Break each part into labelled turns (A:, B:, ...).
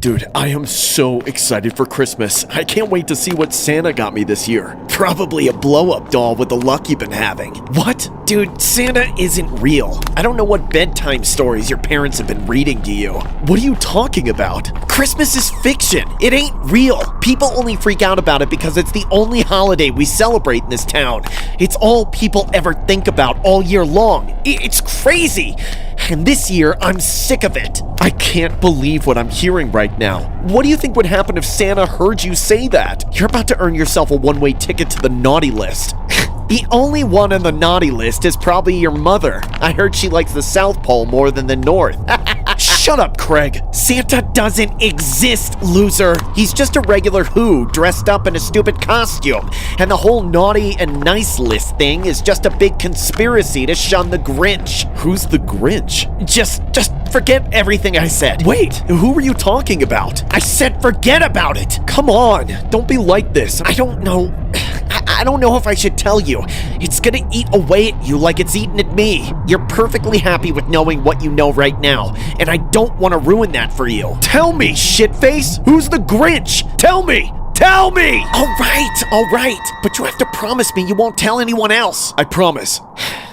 A: Dude, I am so excited for Christmas. I can't wait to see what Santa got me this year. Probably a blow-up doll with the luck you've been having. What? Dude, Santa isn't real. I don't know what bedtime stories your parents have been reading to you. What are you talking about? Christmas is fiction. It ain't real. People only freak out about it because it's the only holiday we celebrate in this town. It's all people ever think about all year long. It's crazy. And this year, I'm sick of it. I can't believe what I'm hearing right now. What do you think would happen if Santa heard you say that? You're about to earn yourself a one-way ticket to the naughty list. The only one on the naughty list is probably your mother. I heard she likes the South Pole more than the North. Shut up, Craig. Santa doesn't exist, loser. He's just a regular Who dressed up in a stupid costume. And the whole naughty and nice list thing is just a big conspiracy to shun the Grinch. Who's the Grinch? Just forget everything I said. Wait, who were you talking about? I said forget about it. Come on, don't be like this. I don't know if I should tell you. It's gonna eat away at you like it's eating at me. You're perfectly happy with knowing what you know right now, and I don't want to ruin that for you. Tell me, shitface! Who's the Grinch? Tell me! Tell me! All right. But you have to promise me you won't tell anyone else. I promise.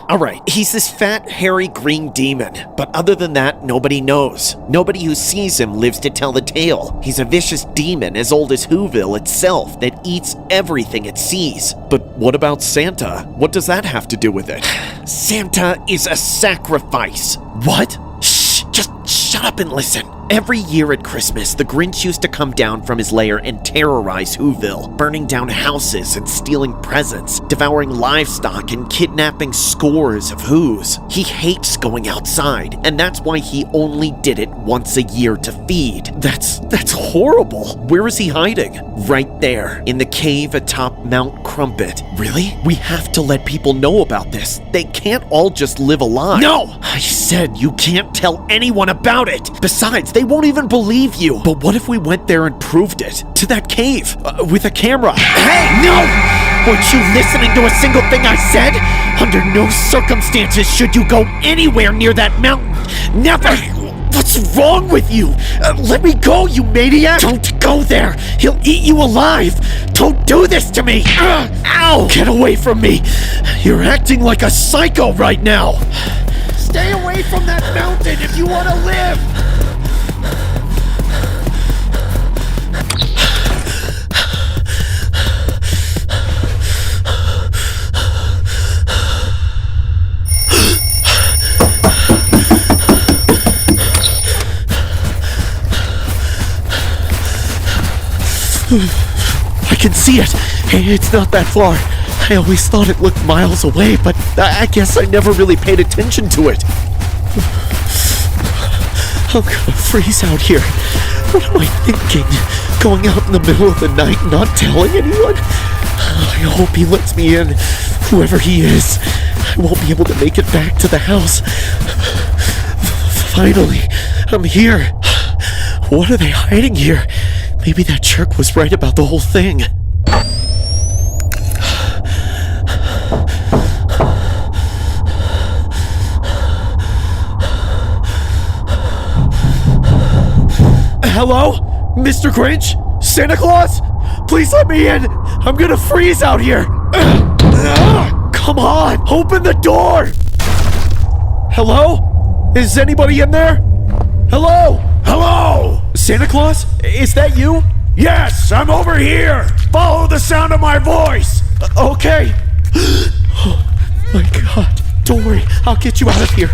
A: All right, he's this fat, hairy green demon, but other than that, nobody knows. Nobody who sees him lives to tell the tale. He's a vicious demon as old as Whoville itself that eats everything it sees. But what about Santa? What does that have to do with it? Santa is a sacrifice. What? Shh, just shut up and listen. Every year at Christmas, the Grinch used to come down from his lair and terrorize Whoville, burning down houses and stealing presents, devouring livestock and kidnapping scores of Whos. He hates going outside, and that's why he only did it once a year to feed. That's horrible. Where is he hiding? Right there, in the cave atop Mount Crumpet. Really? We have to let people know about this. They can't all just live a lie. No! I said you can't tell anyone about it. Besides, they won't even believe you. But what if we went there and proved it? To that cave, with a camera. Hey, no! Weren't you listening to a single thing I said? Under no circumstances should you go anywhere near that mountain. Never! What's wrong with you? Let me go, you maniac! Don't go there! He'll eat you alive! Don't do this to me! Ow! Get away from me! You're acting like a psycho right now! Stay away from that mountain if you want to live! I can see it. It's not that far. I always thought it looked miles away, but I guess I never really paid attention to it. I'm gonna freeze out here. What am I thinking? Going out in the middle of the night and not telling anyone? I hope he lets me in, whoever he is. I won't be able to make it back to the house. Finally, I'm here. What are they hiding here? Maybe that jerk was right about the whole thing. Hello? Mr. Grinch? Santa Claus? Please let me in! I'm gonna freeze out here! Come on! Open the door! Hello? Is anybody in there? Hello? Hello? Santa Claus? Is that you? Yes, I'm over here! Follow the sound of my voice! Okay. Oh my God. Don't worry, I'll get you out of here.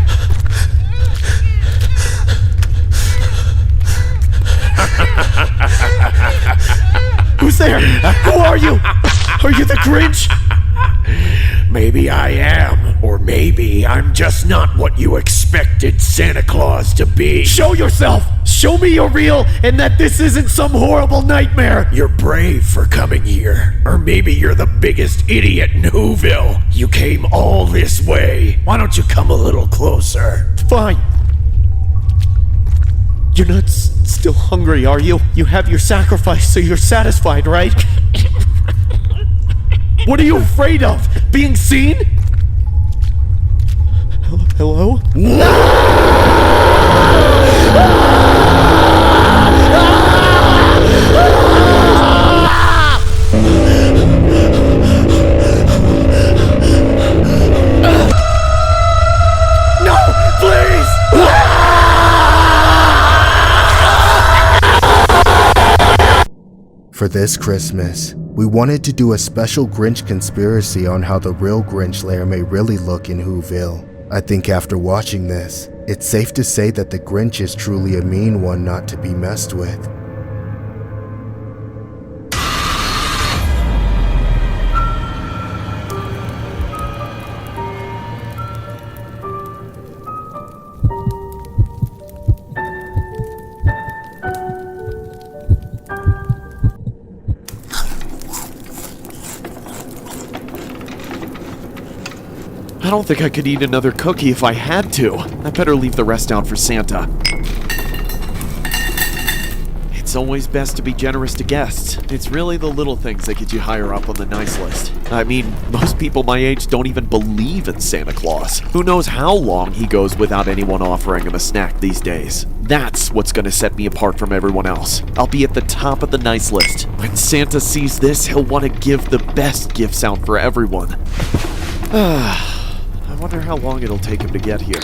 A: Who's there? Who are you? Are you the Grinch?
B: Maybe I am, or maybe I'm just not what you expected Santa Claus to be.
A: Show yourself! Show me you're real and that this isn't some horrible nightmare!
B: You're brave for coming here. Or maybe you're the biggest idiot in Whoville. You came all this way. Why don't you come a little closer?
A: Fine. You're not still hungry, are you? You have your sacrifice, so you're satisfied, right? What are you afraid of? Being seen? Hello?
C: For this Christmas, we wanted to do a special Grinch conspiracy on how the real Grinch lair may really look in Whoville. I think after watching this, it's safe to say that the Grinch is truly a mean one not to be messed with.
A: I don't think I could eat another cookie if I had to. I better leave the rest out for Santa. It's always best to be generous to guests. It's really the little things that get you higher up on the nice list. I mean, most people my age don't even believe in Santa Claus. Who knows how long he goes without anyone offering him a snack these days. That's what's gonna set me apart from everyone else. I'll be at the top of the nice list. When Santa sees this, he'll want to give the best gifts out for everyone. I wonder how long it'll take him to get here.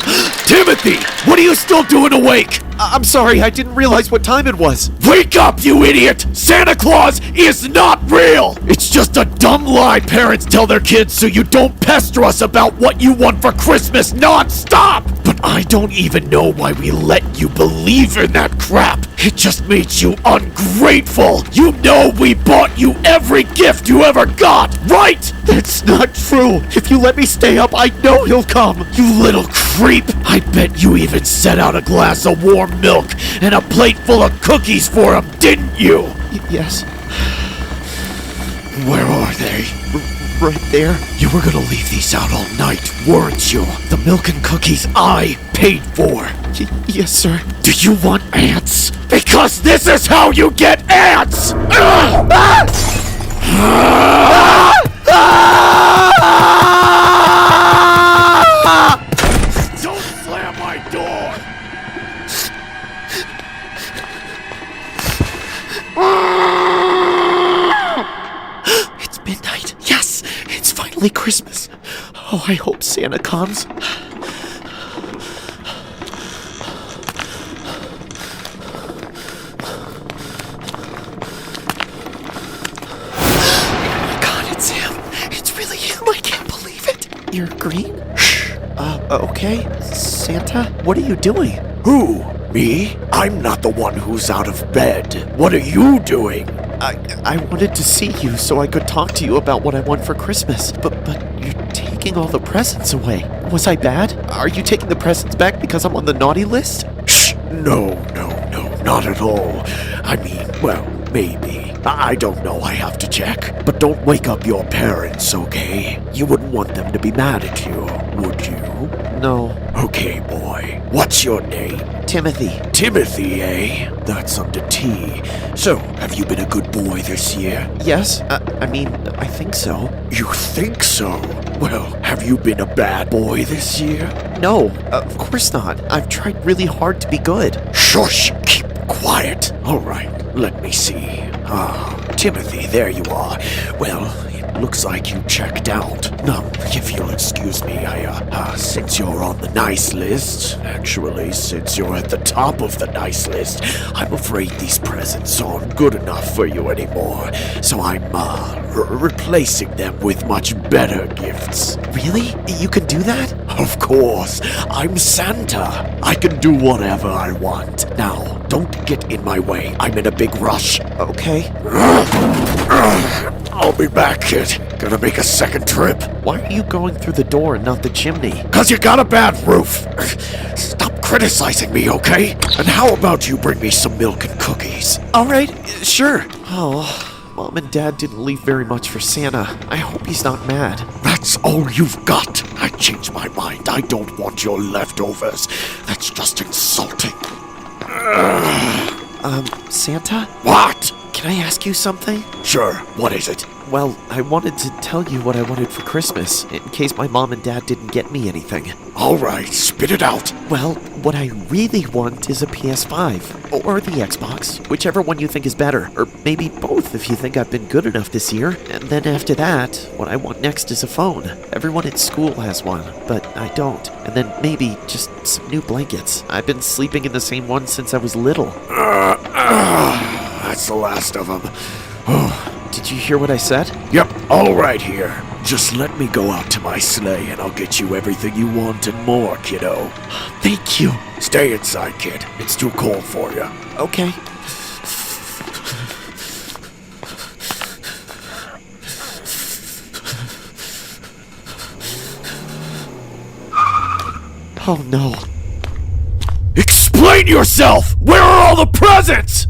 B: Timothy! What are you still doing awake?
A: I'm sorry, I didn't realize what time it was.
B: Wake up, you idiot! Santa Claus is not real! It's just a dumb lie parents tell their kids so you don't pester us about what you want for Christmas non-stop! But I don't even know why we let you believe in that crap. It just makes you ungrateful. You know we bought you every gift you ever got, right?
A: That's not true. If you let me stay up, I know he'll come.
B: You little creep! I bet you even set out a glass of warm milk and a plate full of cookies for him, didn't you?
A: Yes.
B: Where are they?
A: Right there.
B: You were gonna leave these out all night, weren't you? The milk and cookies I paid for.
A: Yes, sir.
B: Do you want ants? Because this is how you get ants! Don't slam my door!
A: It's midnight. Yes, it's finally Christmas. Oh, I hope Santa comes. You're green?
B: Shh.
A: Okay. Santa, what are you doing?
B: Who? Me? I'm not the one who's out of bed. What are you doing?
A: I wanted to see you so I could talk to you about what I want for Christmas. But you're taking all the presents away. Was I bad? Are you taking the presents back because I'm on the naughty list?
B: Shh. No, not at all. I mean, well, maybe. I don't know, I have to check. But don't wake up your parents, okay? You wouldn't want them to be mad at you, would you?
A: No.
B: Okay, boy. What's your name?
A: Timothy.
B: Timothy, eh? That's under T. So, have you been a good boy this year?
A: Yes, I mean, I think so.
B: You think so? Well, have you been a bad boy this year?
A: No, of course not. I've tried really hard to be good.
B: Shush! Keep quiet. All right, let me see. Timothy, there you are. Well, it looks like you checked out. Now, if you'll excuse me, since you're on the nice list, actually, since you're at the top of the nice list, I'm afraid these presents aren't good enough for you anymore. So I'm, replacing them with much better gifts.
A: Really? You can do that?
B: Of course. I'm Santa. I can do whatever I want. Now, don't get in my way. I'm in a big rush.
A: Okay.
B: I'll be back, kid. Gonna make a second trip.
A: Why are you going through the door and not the chimney?
B: 'Cause you got a bad roof. Stop criticizing me, okay? And how about you bring me some milk and cookies?
A: All right, sure. Oh, Mom and Dad didn't leave very much for Santa. I hope he's not mad.
B: That's all you've got. I changed my mind. I don't want your leftovers. That's just insulting.
A: Santa?
B: What?
A: Can I ask you something?
B: Sure, what is it?
A: Well, I wanted to tell you what I wanted for Christmas, in case my mom and dad didn't get me anything.
B: All right, spit it out.
A: Well, what I really want is a PS5, or the Xbox, whichever one you think is better, or maybe both if you think I've been good enough this year. And then after that, what I want next is a phone. Everyone at school has one, but I don't. And then maybe just some new blankets. I've been sleeping in the same one since I was little.
B: That's the last of them.
A: Did you hear what I said?
B: Yep, all right here. Just let me go out to my sleigh and I'll get you everything you want and more, kiddo.
A: Thank you.
B: Stay inside, kid. It's too cold for you.
A: Okay. Oh no.
B: Explain yourself! Where are all the presents?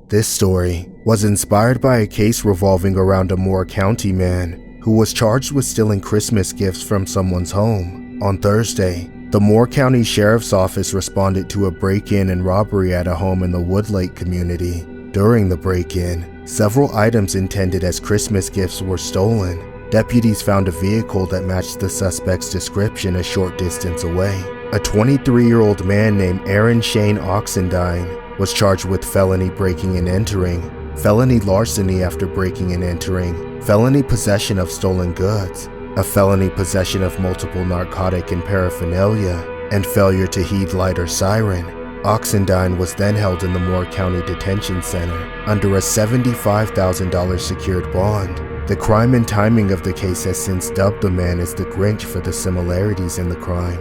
C: This story was inspired by a case revolving around a Moore County man who was charged with stealing Christmas gifts from someone's home. On Thursday, the Moore County Sheriff's Office responded to a break-in and robbery at a home in the Woodlake community. During the break-in, several items intended as Christmas gifts were stolen. Deputies found a vehicle that matched the suspect's description a short distance away. A 23-year-old man named Aaron Shane Oxendine was charged with felony breaking and entering, felony larceny after breaking and entering, felony possession of stolen goods, a felony possession of multiple narcotic and paraphernalia, and failure to heed light or siren. Oxendine was then held in the Moore County Detention Center under a $75,000 secured bond. The crime and timing of the case has since dubbed the man as the Grinch for the similarities in the crime.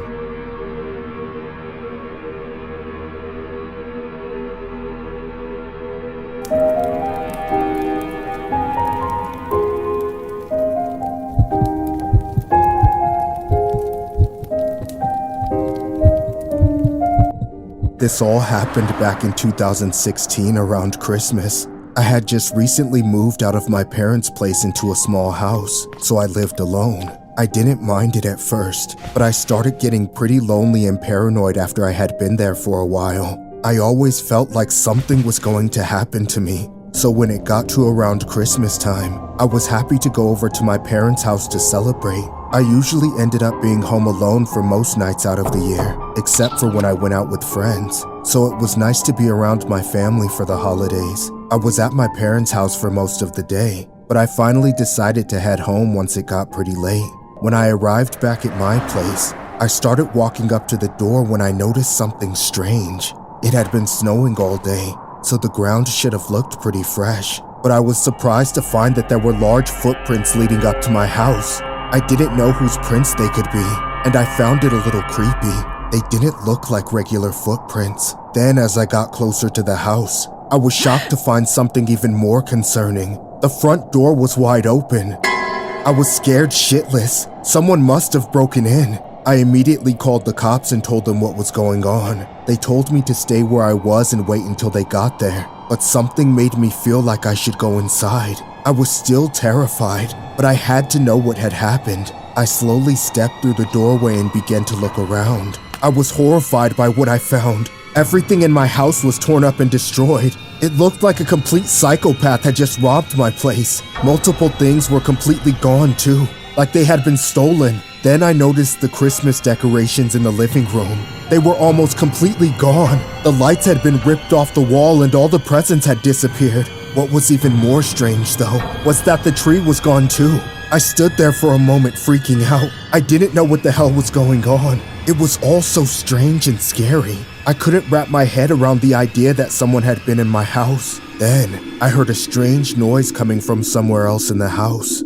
C: This all happened back in 2016 around Christmas. I had just recently moved out of my parents' place into a small house, so I lived alone. I didn't mind it at first, but I started getting pretty lonely and paranoid after I had been there for a while. I always felt like something was going to happen to me. So when it got to around Christmas time, I was happy to go over to my parents' house to celebrate. I usually ended up being home alone for most nights out of the year, except for when I went out with friends. So it was nice to be around my family for the holidays. I was at my parents' house for most of the day, but I finally decided to head home once it got pretty late. When I arrived back at my place, I started walking up to the door when I noticed something strange. It had been snowing all day, so the ground should have looked pretty fresh, but I was surprised to find that there were large footprints leading up to my house. I didn't know whose prints they could be, and I found it a little creepy. They didn't look like regular footprints. Then as I got closer to the house, I was shocked to find something even more concerning. The front door was wide open. I was scared shitless. Someone must have broken in. I immediately called the cops and told them what was going on. They told me to stay where I was and wait until they got there, but something made me feel like I should go inside. I was still terrified, but I had to know what had happened. I slowly stepped through the doorway and began to look around. I was horrified by what I found. Everything in my house was torn up and destroyed. It looked like a complete psychopath had just robbed my place. Multiple things were completely gone too, like they had been stolen. Then I noticed the Christmas decorations in the living room. They were almost completely gone. The lights had been ripped off the wall and all the presents had disappeared. What was even more strange though, was that the tree was gone too. I stood there for a moment freaking out. I didn't know what the hell was going on. It was all so strange and scary. I couldn't wrap my head around the idea that someone had been in my house. Then, I heard a strange noise coming from somewhere else in the house.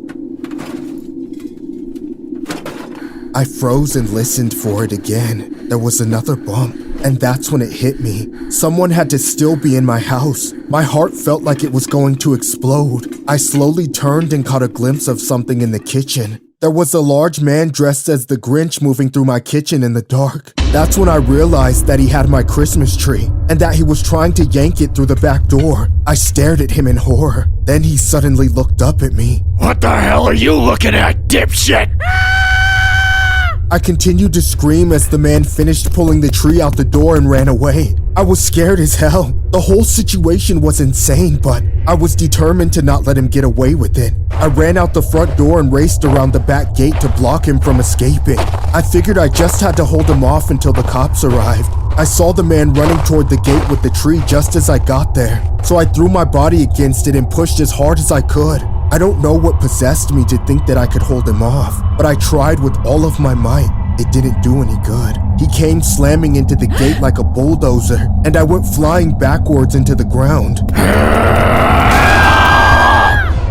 C: I froze and listened for it again. There was another bump, and that's when it hit me. Someone had to still be in my house. My heart felt like it was going to explode. I slowly turned and caught a glimpse of something in the kitchen. There was a large man dressed as the Grinch moving through my kitchen in the dark. That's when I realized that he had my Christmas tree, and that he was trying to yank it through the back door. I stared at him in horror. Then he suddenly looked up at me.
B: What the hell are you looking at, dipshit?
C: I continued to scream as the man finished pulling the tree out the door and ran away. I was scared as hell. The whole situation was insane, but I was determined to not let him get away with it. I ran out the front door and raced around the back gate to block him from escaping. I figured I just had to hold him off until the cops arrived. I saw the man running toward the gate with the tree just as I got there, so I threw my body against it and pushed as hard as I could. I don't know what possessed me to think that I could hold him off, but I tried with all of my might. It didn't do any good. He came slamming into the gate like a bulldozer, and I went flying backwards into the ground.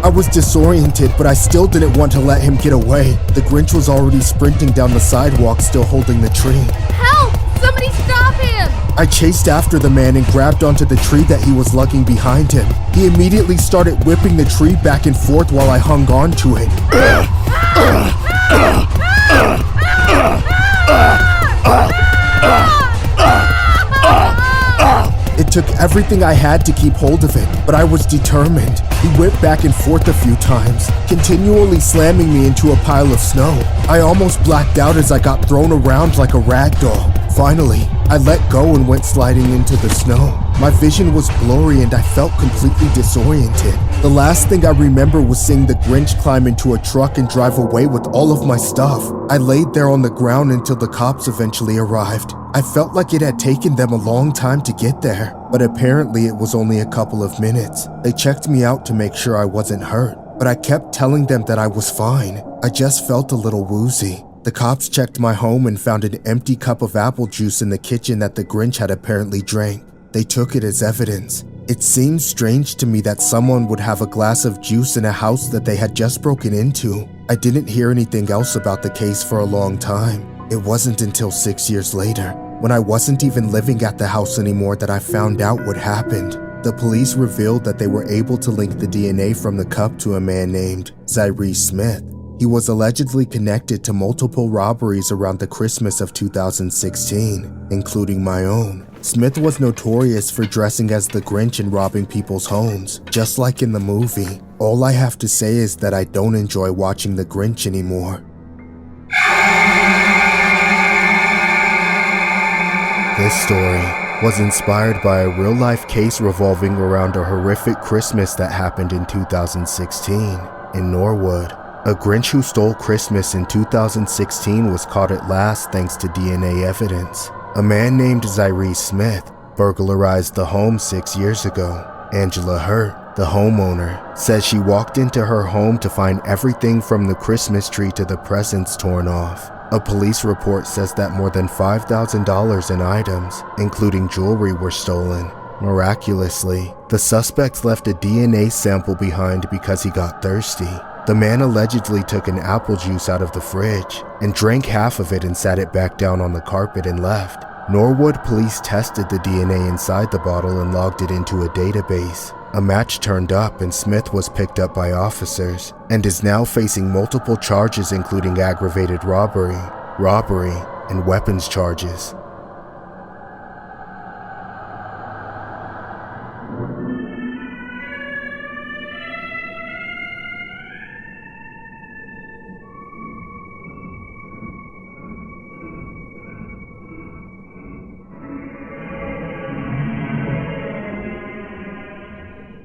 C: I was disoriented, but I still didn't want to let him get away. The Grinch was already sprinting down the sidewalk, still holding the tree.
D: Help! Somebody stop him!
C: I chased after the man and grabbed onto the tree that he was lugging behind him. He immediately started whipping the tree back and forth while I hung on to it. It took everything I had to keep hold of it, but I was determined. He whipped back and forth a few times, continually slamming me into a pile of snow. I almost blacked out as I got thrown around like a rag doll. Finally, I let go and went sliding into the snow. My vision was blurry and I felt completely disoriented. The last thing I remember was seeing the Grinch climb into a truck and drive away with all of my stuff. I laid there on the ground until the cops eventually arrived. I felt like it had taken them a long time to get there, but apparently it was only a couple of minutes. They checked me out to make sure I wasn't hurt, but I kept telling them that I was fine. I just felt a little woozy. The cops checked my home and found an empty cup of apple juice in the kitchen that the Grinch had apparently drank. They took it as evidence. It seemed strange to me that someone would have a glass of juice in a house that they had just broken into. I didn't hear anything else about the case for a long time. It wasn't until 6 years later, when I wasn't even living at the house anymore, that I found out what happened. The police revealed that they were able to link the DNA from the cup to a man named Zyree Smith. He was allegedly connected to multiple robberies around the Christmas of 2016, including my own. Smith was notorious for dressing as the Grinch and robbing people's homes, just like in the movie. All I have to say is that I don't enjoy watching the Grinch anymore. This story was inspired by a real-life case revolving around a horrific Christmas that happened in 2016 in Norwood. A Grinch who stole Christmas in 2016 was caught at last thanks to DNA evidence. A man named Zyree Smith burglarized the home 6 years ago. Angela Hurt, the homeowner, says she walked into her home to find everything from the Christmas tree to the presents torn off. A police report says that more than $5,000 in items, including jewelry, were stolen. Miraculously, the suspect left a DNA sample behind because he got thirsty. The man allegedly took an apple juice out of the fridge and drank half of it and sat it back down on the carpet and left. Norwood police tested the DNA inside the bottle and logged it into a database. A match turned up and Smith was picked up by officers and is now facing multiple charges including aggravated robbery, and weapons charges.